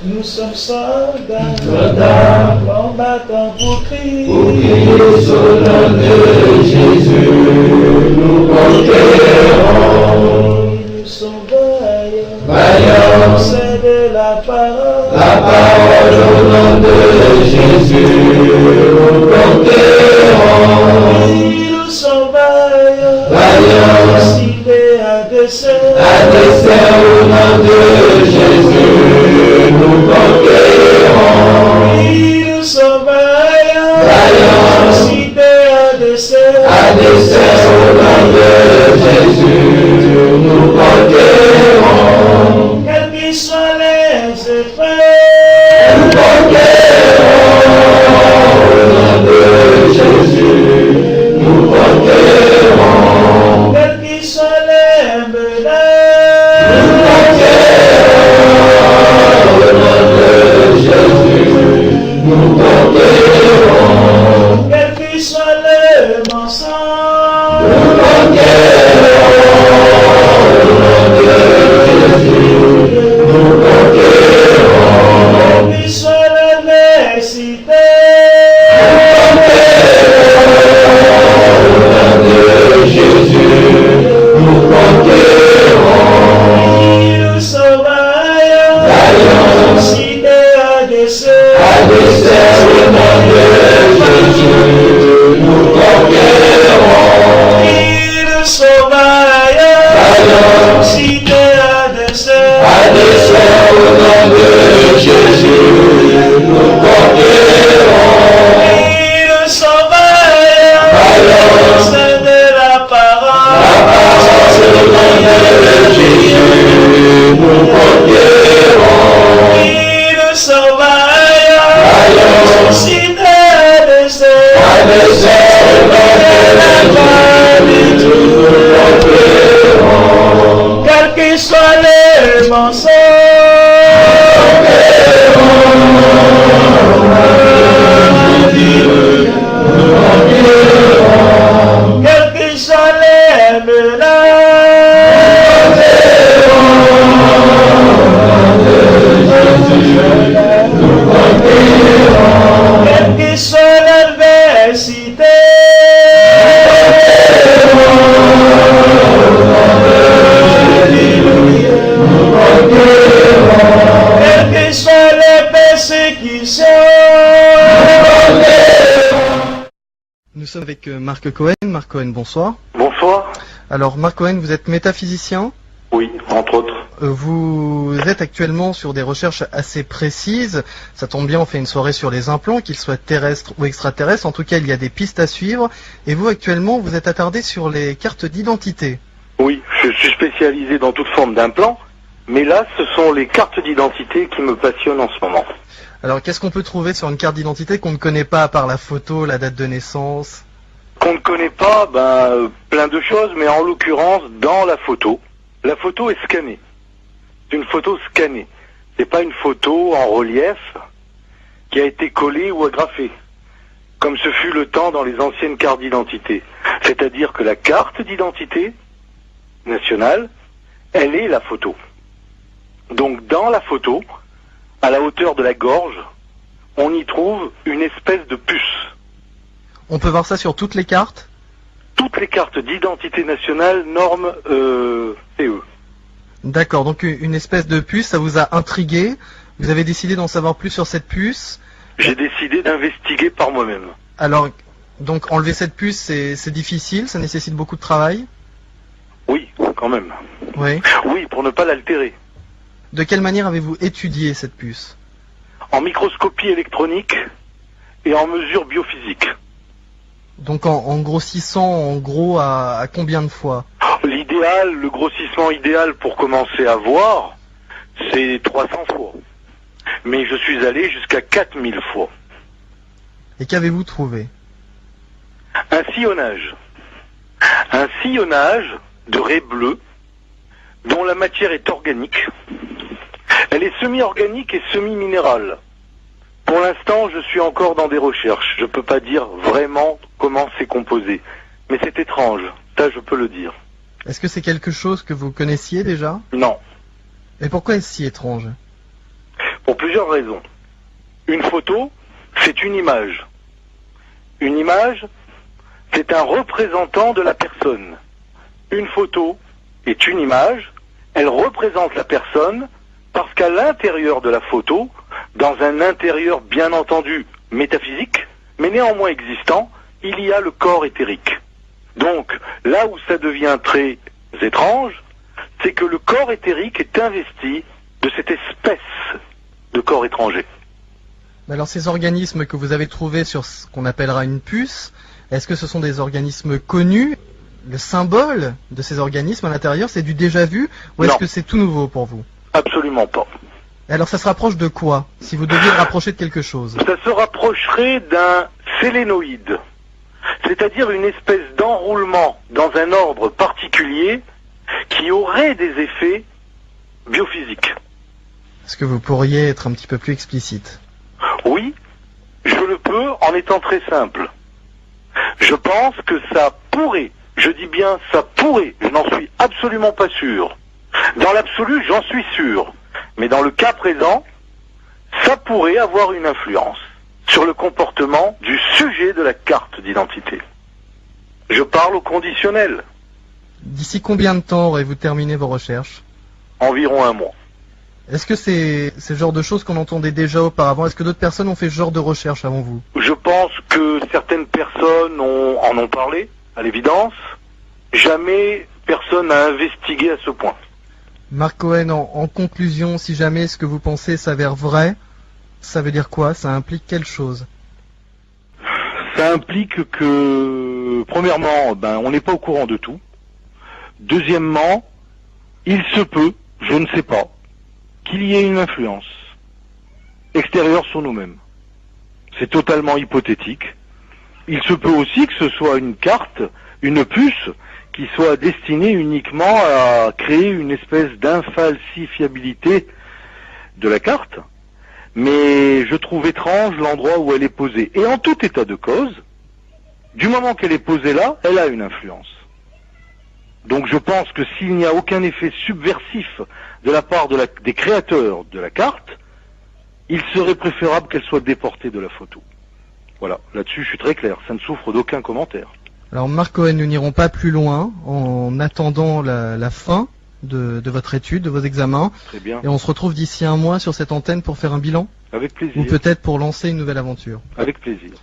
Nous sommes soldats, soldats, combattants pour Christ. Pour Christ, au nom de Jésus, nous conquérons. Nous sommes vaillants, Vaillants, c'est de la parole. La parole au nom de Jésus, nous conquérons. Nous sommes vaillants, Vaillants, décidés à dessein. Adversaire au nom de Jésus, nous conquérons. Nous sommes vaillants, Vaillants, décidés à dessein. Adversaire au nom de Jésus, nous conquérons. Quels qu'ils soient les effets, Nous conquérons au nom de Jésus, nous conquérons. quels qu'ils soient les menaces, Nous conquérons au nom de Jésus, nous conquérons. quels qu'ils soient les mensonges, Nous conquérons au nom de Jésus, nous conquérons. quels qu'ils soient l'adversité, Jésus, nous conquérons. nous sommes vaillants, Vaillants, décidés à dessein. Adversaire au nom de Jésus, nous conquérons. Nous sommes vaillants, Vaillants, décidés à dessein. Adversaire au nom de Jésus, nous conquérons. Nous sommes vaillants, Vaillants, c'est de la parole. La parole au nom de Jésus, nous conquérons. Nous sommes vaillants, Vaillants, décidés à dessein. Adversaire au nom de Jésus, nous conquérons. Quels qu'ils soient les mensonges, quels qu'ils soient les menaces, quels qu'ils soient l'adversité, quelles que soient les persécutions. Nous sommes avec Marc Cohen. Marc Cohen, bonsoir. Bonsoir. Alors Marc Cohen, vous êtes métaphysicien. Oui, entre autres. Vous êtes actuellement sur des recherches assez précises. Ça tombe bien, on fait une soirée sur les implants, qu'ils soient terrestres ou extraterrestres. En tout cas, il y a des pistes à suivre. Et vous, actuellement, vous êtes attardé sur les cartes d'identité. Oui, je suis spécialisé dans toute forme d'implant, mais là, ce sont les cartes d'identité qui me passionnent en ce moment. Alors, qu'est-ce qu'on peut trouver sur une carte d'identité qu'on ne connaît pas, à part la photo, la date de naissance? Qu'on ne connaît pas, plein de choses, mais en l'occurrence, dans la photo est scannée. C'est une photo scannée. C'est pas une photo en relief qui a été collée ou agrafée, comme ce fut le temps dans les anciennes cartes d'identité. C'est-à-dire que la carte d'identité nationale, elle est la photo. Donc dans la photo, à la hauteur de la gorge, on y trouve une espèce de puce. On peut voir ça sur toutes les cartes? Toutes les cartes d'identité nationale norme CE. D'accord, donc une espèce de puce, ça vous a intrigué. Vous avez décidé d'en savoir plus sur cette puce. J'ai décidé d'investiguer par moi-même. Alors, donc enlever cette puce, c'est difficile, ça nécessite beaucoup de travail? Oui, quand même. Oui. Oui, pour ne pas l'altérer. De quelle manière avez-vous étudié cette puce? En microscopie électronique et en mesure biophysique. Donc en grossissant en gros à combien de fois? L'idéal, le grossissement idéal pour commencer à voir, c'est 300 fois. Mais je suis allé jusqu'à 4000 fois. Et qu'avez-vous trouvé? Un sillonnage. Un sillonnage de raies bleues dont la matière est organique. Elle est semi-organique et semi-minérale. Pour l'instant, je suis encore dans des recherches. Je ne peux pas dire vraiment comment c'est composé. Mais c'est étrange, ça je peux le dire. Est-ce que c'est quelque chose que vous connaissiez déjà? Non. Et pourquoi est-ce si étrange? pour plusieurs raisons. Une photo, c'est une image. Une image, c'est un représentant de la personne. Une photo est une image, elle représente la personne parce qu'à l'intérieur de la photo, dans un intérieur bien entendu métaphysique, mais néanmoins existant, il y a le corps éthérique. Donc, là où ça devient très étrange, c'est que le corps éthérique est investi de cette espèce de corps étranger. Alors ces organismes que vous avez trouvés sur ce qu'on appellera une puce, est-ce que ce sont des organismes connus? Le symbole de ces organismes à l'intérieur, c'est du déjà vu ou est-ce Non. que c'est tout nouveau pour vous? Absolument pas. Alors ça se rapproche de quoi? Si vous deviez le rapprocher de quelque chose. Ça se rapprocherait d'un sélénoïde, c'est-à-dire une espèce d'enroulement dans un ordre particulier qui aurait des effets biophysiques. Est-ce que vous pourriez être un petit peu plus explicite? Oui, je le peux en étant très simple. Je pense que ça pourrait, je dis bien ça pourrait, je n'en suis absolument pas sûr. Dans l'absolu, j'en suis sûr. Mais dans le cas présent, ça pourrait avoir une influence sur le comportement du sujet de la carte d'identité. Je parle au conditionnel. D'ici combien de temps aurez-vous terminé vos recherches? Environ un mois. Est-ce que c'est ce genre de choses qu'on entendait déjà auparavant? Est-ce que d'autres personnes ont fait ce genre de recherche avant vous? Je pense que certaines personnes en ont parlé, à l'évidence. Jamais personne n'a investigué à ce point. Marc Cohen, en conclusion, si jamais ce que vous pensez s'avère vrai, ça veut dire quoi? Ça implique quelle chose? Ça implique que, premièrement, on n'est pas au courant de tout. Deuxièmement, il se peut, je ne sais pas, qu'il y ait une influence extérieure sur nous-mêmes. C'est totalement hypothétique. Il se peut aussi que ce soit une carte, une puce, qui soit destinée uniquement à créer une espèce d'infalsifiabilité de la carte. Mais je trouve étrange l'endroit où elle est posée. Et en tout état de cause, du moment qu'elle est posée là, elle a une influence. Donc je pense que s'il n'y a aucun effet subversif de la part des créateurs de la carte, il serait préférable qu'elle soit déportée de la photo. Voilà, là-dessus je suis très clair, ça ne souffre d'aucun commentaire. Alors Marc Cohen, nous n'irons pas plus loin en attendant la fin de votre étude, de vos examens. Très bien. Et on se retrouve d'ici un mois sur cette antenne pour faire un bilan? Avec plaisir. Ou peut-être pour lancer une nouvelle aventure? Avec plaisir.